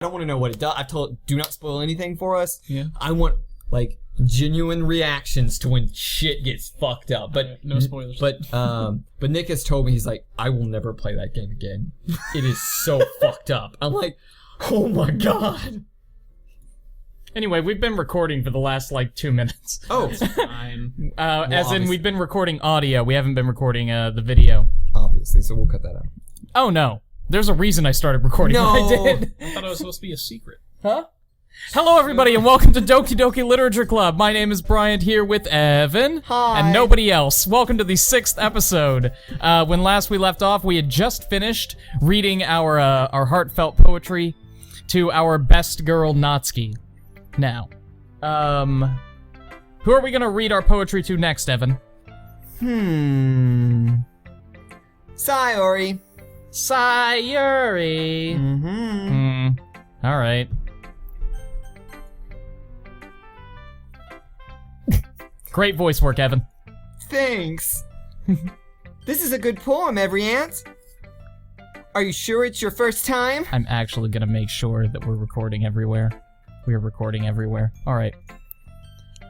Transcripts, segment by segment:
don't want to know what it does. I told, do not spoil anything for us. Yeah. I want, like, genuine reactions to when shit gets fucked up. But no spoilers. But Nick has told me, he's like, I will never play that game again. It is so fucked up. I'm like, oh my god. Anyway, we've been recording for the last, 2 minutes. Oh. Fine. As in, we've been recording audio. We haven't been recording the video. Obviously, so we'll cut that out. Oh, no. There's a reason I started recording No. when I did. I thought it was supposed to be a secret. Huh? Hello, everybody, and welcome to Doki Doki Literature Club. My name is Bryant, here with Evan. Hi. And nobody else. Welcome to the 6th episode. When last we left off, we had just finished reading our heartfelt poetry to our best girl, Natsuki. Now, who are we gonna read our poetry to next, Evan? Sayori. Sayuri. Alright. Great voice work, Evan. Thanks. This is a good poem, every ant. Are you sure it's your first time? I'm actually gonna make sure that we're recording everywhere. We're recording everywhere. Alright.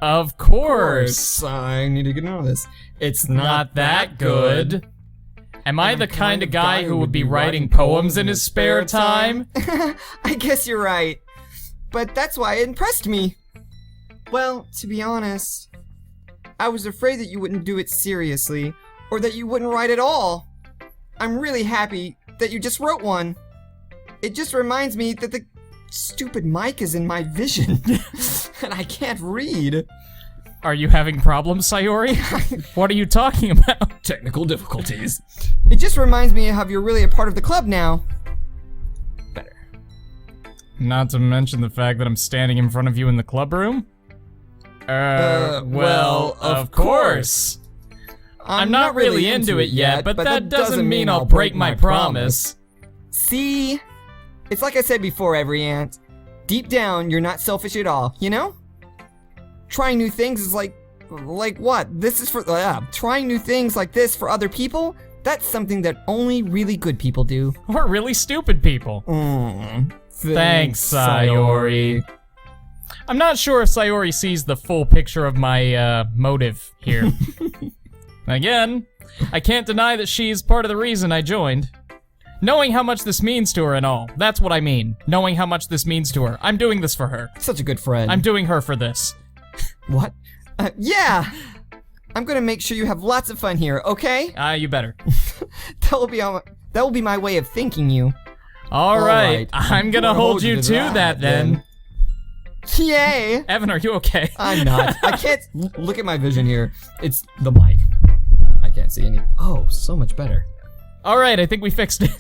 Of course! I need to get on this. It's Not that good. Am I the kind of guy who would be writing poems in his spare time? I guess you're right. But that's why it impressed me. Well, to be honest, I was afraid that you wouldn't do it seriously, or that you wouldn't write at all. I'm really happy that you just wrote one. It just reminds me that the stupid mic is in my vision, and I can't read. Are you having problems, Sayori? What are you talking about? Technical difficulties. It just reminds me of how you're really a part of the club now. Better. Not to mention the fact that I'm standing in front of you in the club room? Well, of course. I'm not really into it yet, but that doesn't mean I'll break my promise. See? It's like I said before, every ant. Deep down, you're not selfish at all, you know? Trying new things is like what? This is for, trying new things like this for other people? That's something that only really good people do. Or really stupid people. Thanks, Sayori. I'm not sure if Sayori sees the full picture of my, motive here. Again, I can't deny that she's part of the reason I joined. Knowing how much this means to her and all. That's what I mean. Knowing how much this means to her. I'm doing this for her. Such a good friend. I'm doing her for this. What? Yeah! I'm gonna make sure you have lots of fun here, okay? You better. That will be my way of thanking you. Alright, I'm gonna hold you to that then. Yay! Evan, are you okay? I'm not. I can't look at my vision here. It's the mic. I can't see any. Oh, so much better. Alright, I think we fixed it.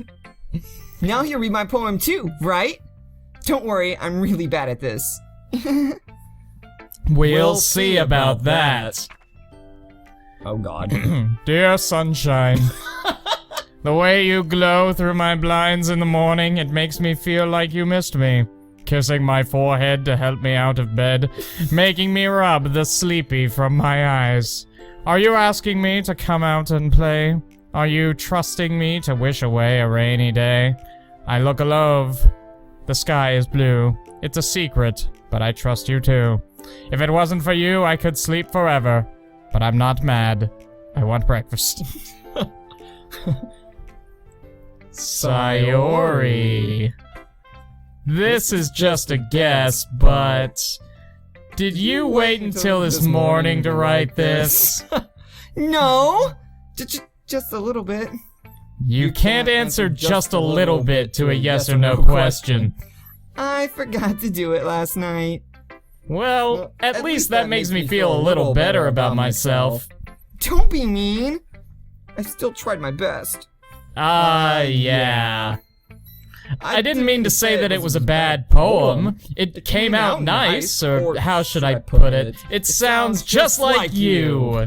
Now he'll read my poem too, right? Don't worry, I'm really bad at this. We'll see about that. Oh god. Dear sunshine, the way you glow through my blinds in the morning, it makes me feel like you missed me. Kissing my forehead to help me out of bed, making me rub the sleepy from my eyes. Are you asking me to come out and play? Are you trusting me to wish away a rainy day? I look alove. The sky is blue. It's a secret, but I trust you too. If it wasn't for you, I could sleep forever. But I'm not mad. I want breakfast. Sayori. This is just a guess, but... Did you wait until this morning to write this? No! Just a little bit. You can't answer just a little bit to a yes or no question. I forgot to do it last night. Well, at least that makes me feel a little better about myself. Don't be mean. I still tried my best. Yeah. I didn't mean to say that it was a bad poem. It came out nice, or how should I put it? It sounds just like you.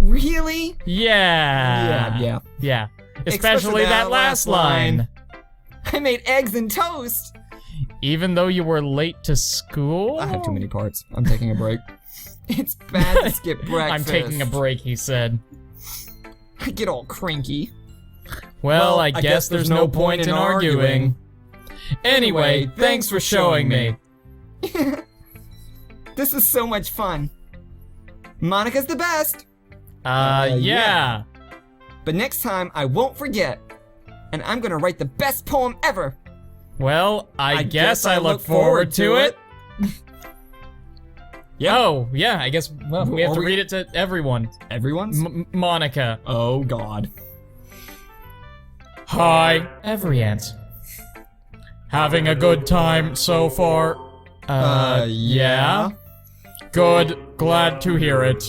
Really? Yeah. Yeah. Especially that last line. I made eggs and toast. Even though you were late to school? I have too many parts. I'm taking a break. It's bad to skip breakfast. I'm taking a break, he said. I get all cranky. Well, I guess there's no point in arguing. Anyway, thanks for showing me. This is so much fun. Monica's the best. Yeah. But next time I won't forget. And I'm gonna write the best poem ever. Well, I guess I look forward to it. Yeah. Oh, yeah, I guess, well, we have to Are we- read it to everyone. Everyone's? Monica. Oh God. Hi, every ant. Having a good time so far? Yeah? Good, glad to hear it.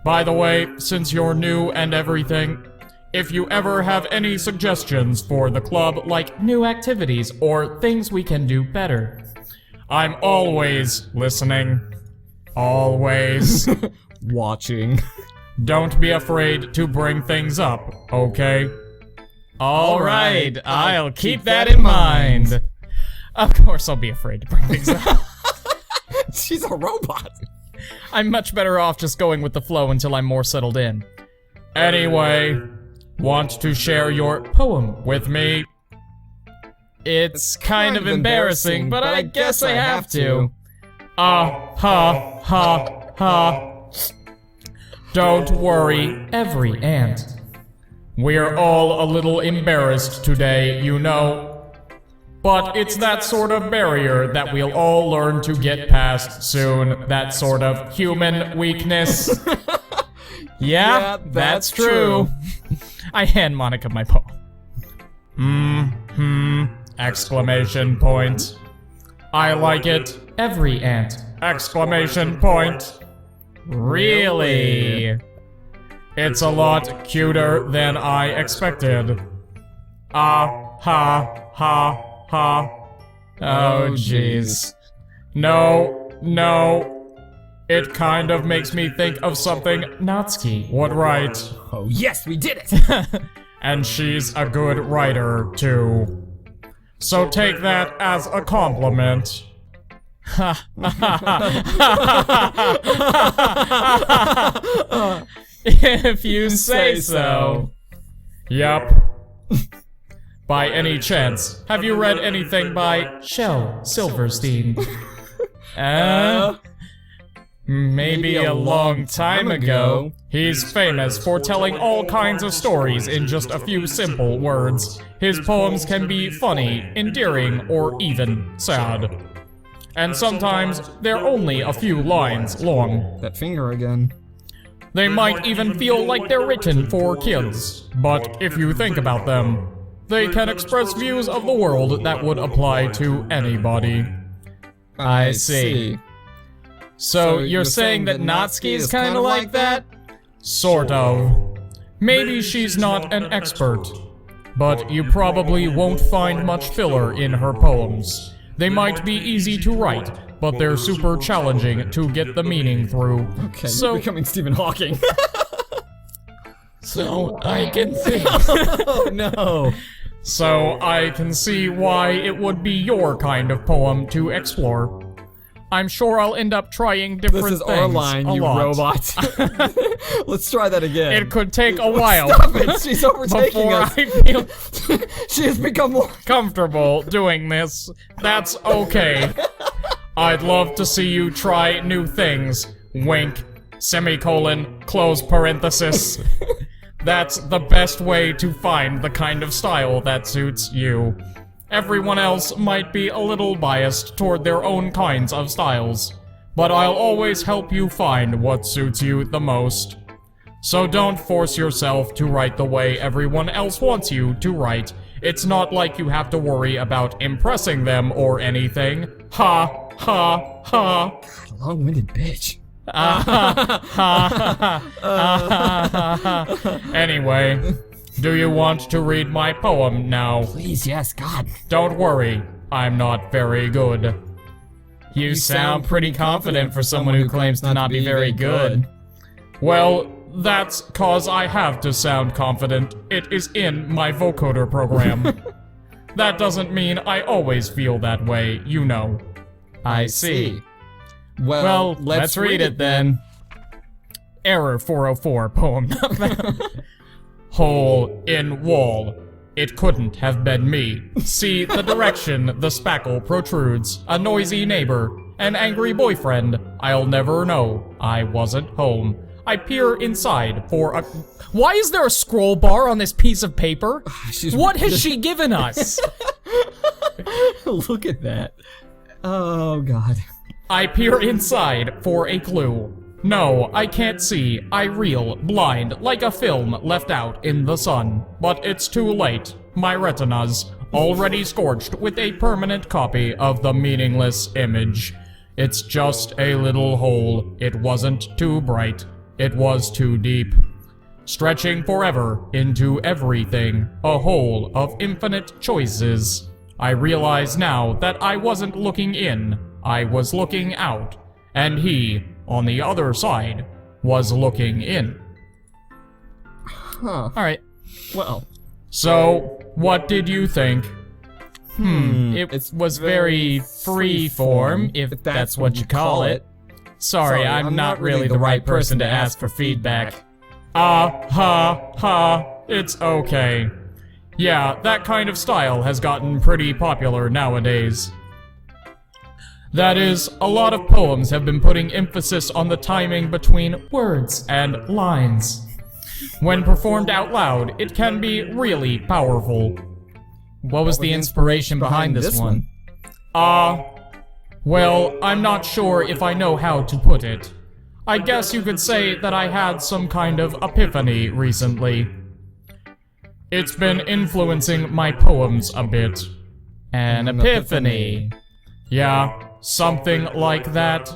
By the way, since you're new and everything, if you ever have any suggestions for the club, like new activities or things we can do better, I'm always listening. Always. Watching. Don't be afraid to bring things up, okay? Alright, I'll keep that in mind. Of course I'll be afraid to bring things up. She's a robot. I'm much better off just going with the flow until I'm more settled in. Anyway, want to share your poem with me? It's kind of embarrassing, but I guess I have to. Ha, ha. Don't worry, every ant. We're all a little embarrassed today, you know. But it's that sort of barrier that we'll all learn to get past soon. That sort of human weakness. Yeah, that's true. I hand Monica my poem. Exclamation point. I like it. Every ant. Exclamation point. Really? It's a lot cuter than I expected. Ha. Oh, jeez. No. It kind of makes me think of something Natsuki would write. Oh yes, we did it. And she's a good writer, too. So take that as a compliment. If you say so. Yup. By any chance, have you read anything by Shel Silverstein? Maybe a long time ago. He's famous for telling all kinds of stories in just a few simple words. His poems can be funny, endearing, or even sad. And sometimes they're only a few lines long. That finger again. They might even feel like they're written for kids. But if you think about them, they can express views of the world that would apply to anybody. I see. So you're saying that Natsuki is kind of like that? Sort of. Maybe she's not an expert, but you probably won't find much filler in her poems. They might be easy to write, but they're super challenging to get the meaning through. Okay, so you're becoming Stephen Hawking. So I can see. Oh no. So I can see why it would be your kind of poem to explore. I'm sure I'll end up trying different This is things our line, a you lot. robot. Let's try that again. It could take a while. Stop it! She's overtaking before us. I feel She has become more. comfortable doing this. That's okay. I'd love to see you try new things. Wink. Semicolon. Close parenthesis. That's the best way to find the kind of style that suits you. Everyone else might be a little biased toward their own kinds of styles, but I'll always help you find what suits you the most. So don't force yourself to write the way everyone else wants you to write. It's not like you have to worry about impressing them or anything. Ha, ha, ha. Long-winded bitch. Anyway, do you want to read my poem now? Please, yes, God. Don't worry, I'm not very good. You sound pretty confident for someone who claims to not be very good. Well, that's cause I have to sound confident. It is in my vocoder program. That doesn't mean I always feel that way, you know. I see. Well, let's read it then. Error 404, poem not found. Hole in wall. It couldn't have been me. See the direction the spackle protrudes. A noisy neighbor. An angry boyfriend. I'll never know. I wasn't home. I peer inside for a... Why is there a scroll bar on this piece of paper? What has she given us? Look at that. Oh, God. I peer inside for a clue. No, I can't see. I reel, blind, like a film left out in the sun. But it's too late. My retina's already scorched with a permanent copy of the meaningless image. It's just a little hole. It wasn't too bright. It was too deep. Stretching forever into everything. A hole of infinite choices. I realize now that I wasn't looking in. I was looking out. And he, on the other side, was looking in. Huh. Alright. Well. So, what did you think? It was very free-form, if that's what you call it. Sorry, I'm not really the right person to ask for feedback. It's okay. Yeah, that kind of style has gotten pretty popular nowadays. That is, a lot of poems have been putting emphasis on the timing between words and lines. When performed out loud, it can be really powerful. What was the inspiration behind this one? Well, I'm not sure if I know how to put it. I guess you could say that I had some kind of epiphany recently. It's been influencing my poems a bit. An epiphany. Yeah, something like that.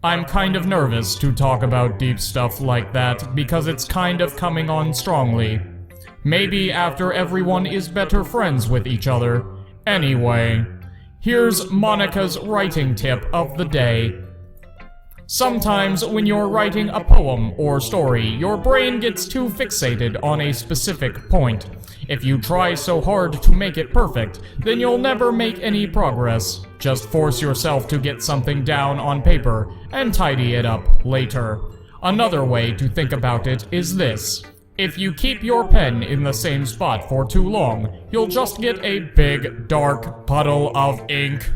I'm kind of nervous to talk about deep stuff like that because it's kind of coming on strongly. Maybe after everyone is better friends with each other. Anyway, here's Monica's writing tip of the day. Sometimes when you're writing a poem or story, your brain gets too fixated on a specific point. If you try so hard to make it perfect, then you'll never make any progress. Just force yourself to get something down on paper and tidy it up later. Another way to think about it is this. If you keep your pen in the same spot for too long, you'll just get a big, dark puddle of ink.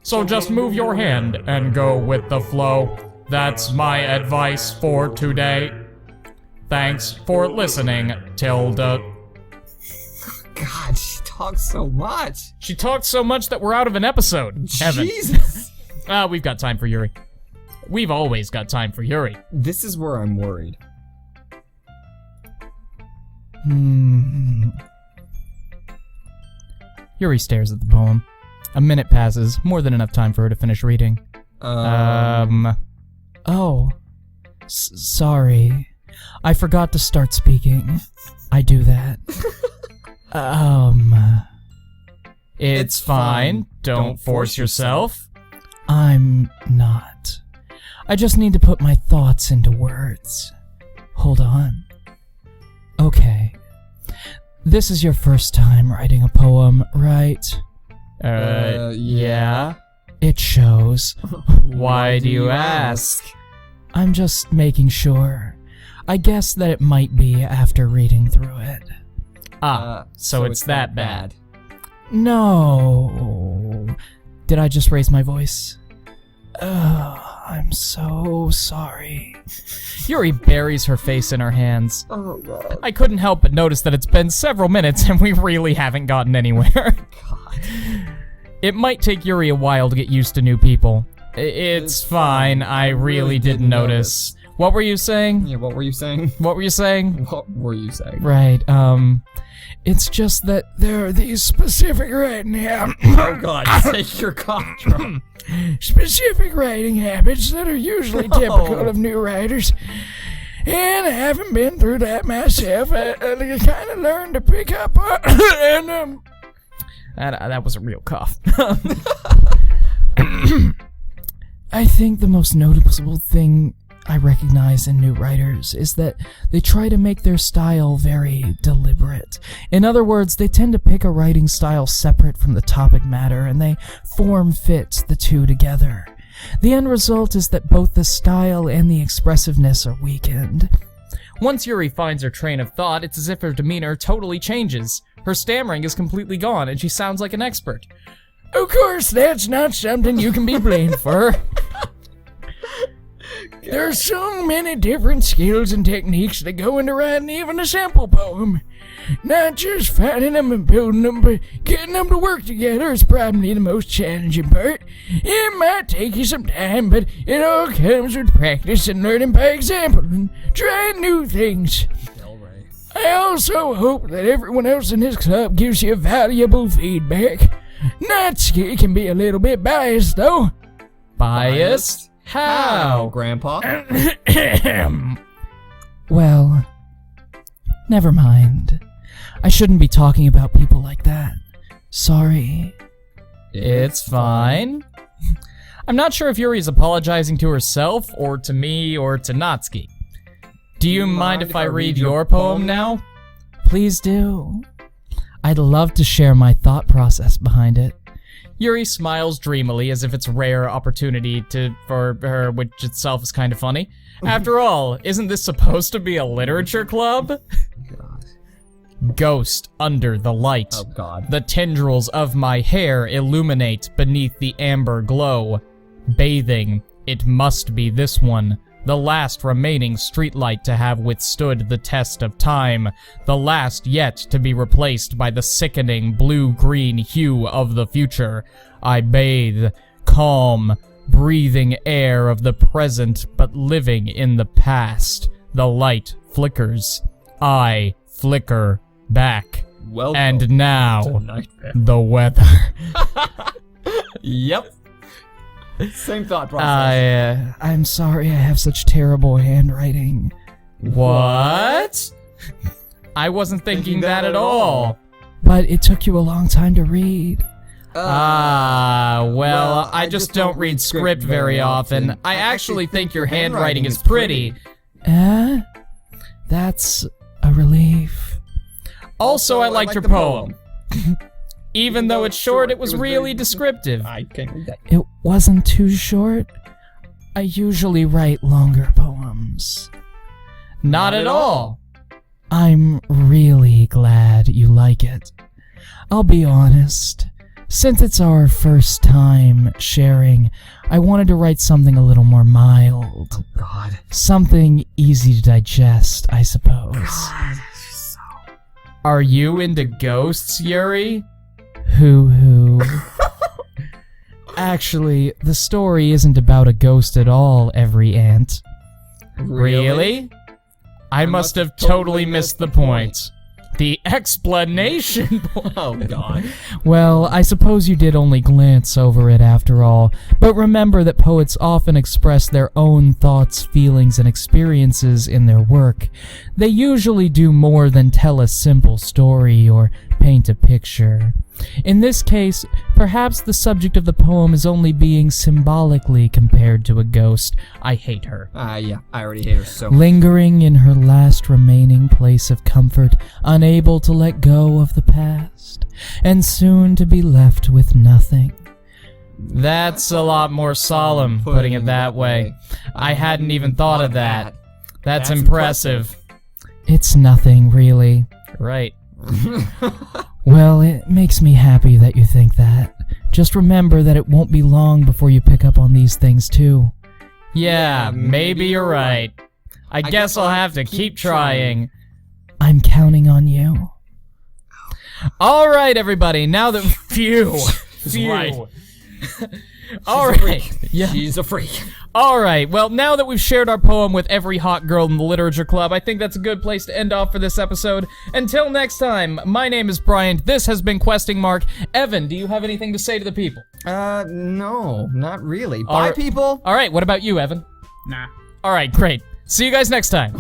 So just move your hand and go with the flow. That's my advice for today. Thanks for listening, Tilda. God, she talks so much. She talked so much that we're out of an episode. Evan. Jesus. We've got time for Yuri. We've always got time for Yuri. This is where I'm worried. Yuri stares at the poem. A minute passes, more than enough time for her to finish reading. Oh. Sorry. I forgot to start speaking. I do that. It's fine. Don't force yourself. I'm not. I just need to put my thoughts into words. Hold on. Okay. This is your first time writing a poem, right? Yeah. It shows. Why do you ask? I'm just making sure. I guess that it might be after reading through it. So it's that bad. No. Did I just raise my voice? I'm so sorry. Yuri buries her face in her hands. Oh, God. I couldn't help but notice that it's been several minutes and we really haven't gotten anywhere. God. It might take Yuri a while to get used to new people. It's fine, I really didn't notice. What were you saying? Yeah, what were you saying? What were you saying? What were you saying? Right, it's just that there are these specific writing habits. Oh, God, take your cough drop. Specific writing habits that are usually typical of new writers. And having been through that myself, I kind of learned to pick up and That was a real cough. I think the most noticeable thing I recognize in new writers is that they try to make their style very deliberate. In other words, they tend to pick a writing style separate from the topic matter, and they form-fit the two together. The end result is that both the style and the expressiveness are weakened. Once Yuri finds her train of thought, it's as if her demeanor totally changes. Her stammering is completely gone, and she sounds like an expert. Of course, that's not something you can be blamed for. There are so many different skills and techniques that go into writing even a simple poem. Not just finding them and building them, but getting them to work together is probably the most challenging part. It might take you some time, but it all comes with practice and learning by example and trying new things. I also hope that everyone else in this club gives you valuable feedback. Natsuki can be a little bit biased, though. Biased? How? Grandpa? Well, never mind. I shouldn't be talking about people like that. Sorry. It's fine. I'm not sure if Yuri's apologizing to herself, or to me, or to Natsuki. Do you mind if I read your poem now? Please do. I'd love to share my thought process behind it. Yuri smiles dreamily as if it's a rare opportunity for her, which itself is kind of funny. After all, isn't this supposed to be a literature club? God. Ghost under the light. Oh, God. The tendrils of my hair illuminate beneath the amber glow. Bathing, it must be this one. The last remaining streetlight to have withstood the test of time. The last yet to be replaced by the sickening blue-green hue of the future. I bathe, calm, breathing air of the present but living in the past. The light flickers. I flicker back. Welcome And now, to Nightmare. the weather. Yep. Same thought process. I'm sorry I have such terrible handwriting. What? I wasn't thinking that at all. But it took you a long time to read. Well, I just don't read script very often. I actually think your handwriting is pretty. That's a relief. Also, I liked your poem. Even though it's short, it was really descriptive. I can't read that. It wasn't too short. I usually write longer poems. Not at all. I'm really glad you like it. I'll be honest. Since it's our first time sharing, I wanted to write something a little more mild. Oh, God. Something easy to digest, I suppose. Are you into ghosts, Yuri? Hoo-hoo. Actually, the story isn't about a ghost at all, every ant. Really? I must have totally missed the point. The explanation point. Oh, God. Well, I suppose you did only glance over it after all, but remember that poets often express their own thoughts, feelings, and experiences in their work. They usually do more than tell a simple story or paint a picture. In this case, perhaps the subject of the poem is only being symbolically compared to a ghost. I hate her. Yeah, I already hate her so much. Lingering in her last remaining place of comfort, unable to let go of the past, and soon to be left with nothing. That's a lot more solemn, putting it that way. I hadn't even thought of that. That's impressive. It's nothing, really. Right. Well, it makes me happy that you think that. Just remember that it won't be long before you pick up on these things, too. Yeah, maybe you're right. I guess I'll have to keep trying. I'm counting on you. All right, everybody. Now that phew. Right. All right. Yeah. She's a freak. All right. Well, now that we've shared our poem with every hot girl in the literature club, I think that's a good place to end off for this episode. Until next time, my name is Bryant. This has been Questing Mark. Evan, do you have anything to say to the people? No, not really. All Bye, right. people. All right. What about you, Evan? Nah. All right. Great. See you guys next time.